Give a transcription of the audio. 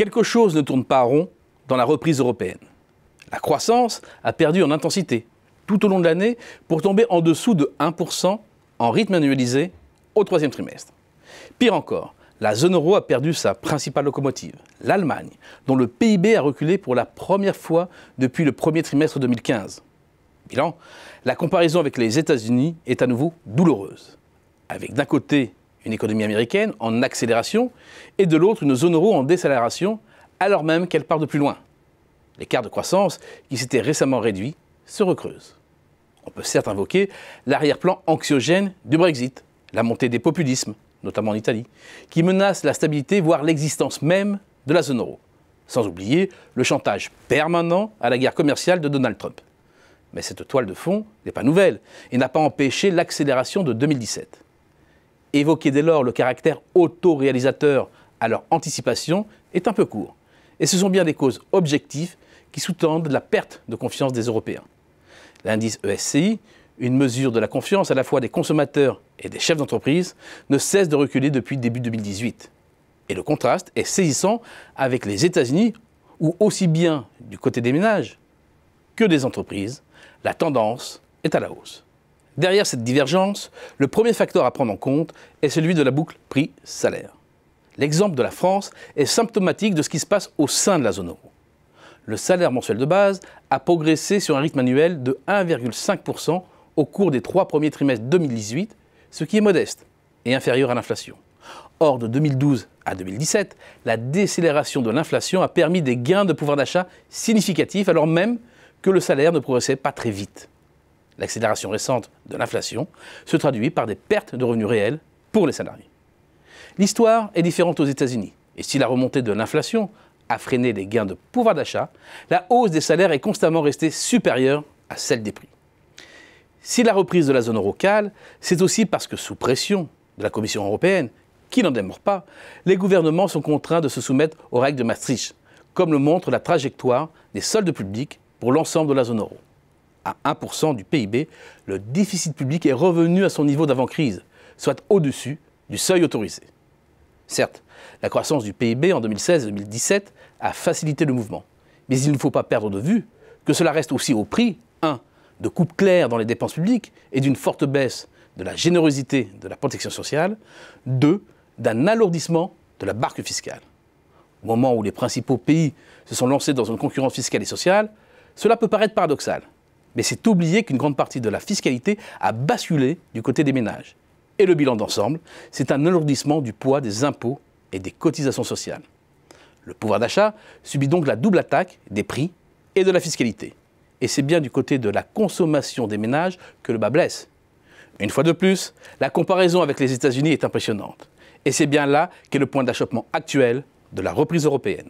Quelque chose ne tourne pas rond dans la reprise européenne. La croissance a perdu en intensité tout au long de l'année pour tomber en dessous de 1% en rythme annualisé au troisième trimestre. Pire encore, la zone euro a perdu sa principale locomotive, l'Allemagne, dont le PIB a reculé pour la première fois depuis le premier trimestre 2015. Bilan, la comparaison avec les États-Unis est à nouveau douloureuse, avec d'un côté une économie américaine en accélération et de l'autre une zone euro en décélération, alors même qu'elle part de plus loin. L'écart de croissance, qui s'était récemment réduit, se recreuse. On peut certes invoquer l'arrière-plan anxiogène du Brexit, la montée des populismes, notamment en Italie, qui menacent la stabilité, voire l'existence même de la zone euro. Sans oublier le chantage permanent à la guerre commerciale de Donald Trump. Mais cette toile de fond n'est pas nouvelle et n'a pas empêché l'accélération de 2017. Évoquer dès lors le caractère autoréalisateur à leur anticipation est un peu court. Et ce sont bien des causes objectives qui sous-tendent la perte de confiance des Européens. L'indice ESCI, une mesure de la confiance à la fois des consommateurs et des chefs d'entreprise, ne cesse de reculer depuis début 2018. Et le contraste est saisissant avec les États-Unis, où aussi bien du côté des ménages que des entreprises, la tendance est à la hausse. Derrière cette divergence, le premier facteur à prendre en compte est celui de la boucle prix-salaire. L'exemple de la France est symptomatique de ce qui se passe au sein de la zone euro. Le salaire mensuel de base a progressé sur un rythme annuel de 1,5% au cours des 3 premiers trimestres 2018, ce qui est modeste et inférieur à l'inflation. Or, de 2012 à 2017, la décélération de l'inflation a permis des gains de pouvoir d'achat significatifs, alors même que le salaire ne progressait pas très vite. L'accélération récente de l'inflation se traduit par des pertes de revenus réels pour les salariés. L'histoire est différente aux États-Unis. Et si la remontée de l'inflation a freiné les gains de pouvoir d'achat, la hausse des salaires est constamment restée supérieure à celle des prix. Si la reprise de la zone euro cale, c'est aussi parce que sous pression de la Commission européenne, qui n'en démord pas, les gouvernements sont contraints de se soumettre aux règles de Maastricht, comme le montre la trajectoire des soldes publics pour l'ensemble de la zone euro. À 1% du PIB, le déficit public est revenu à son niveau d'avant-crise, soit au-dessus du seuil autorisé. Certes, la croissance du PIB en 2016-2017 a facilité le mouvement, mais il ne faut pas perdre de vue que cela reste aussi au prix, 1. de coupes claires dans les dépenses publiques et d'une forte baisse de la générosité de la protection sociale, 2. d'un alourdissement de la barque fiscale. Au moment où les principaux pays se sont lancés dans une concurrence fiscale et sociale, cela peut paraître paradoxal, mais c'est oublier qu'une grande partie de la fiscalité a basculé du côté des ménages. Et le bilan d'ensemble, c'est un alourdissement du poids des impôts et des cotisations sociales. Le pouvoir d'achat subit donc la double attaque des prix et de la fiscalité. Et c'est bien du côté de la consommation des ménages que le bât blesse. Une fois de plus, la comparaison avec les États-Unis est impressionnante. Et c'est bien là qu'est le point d'achoppement actuel de la reprise européenne.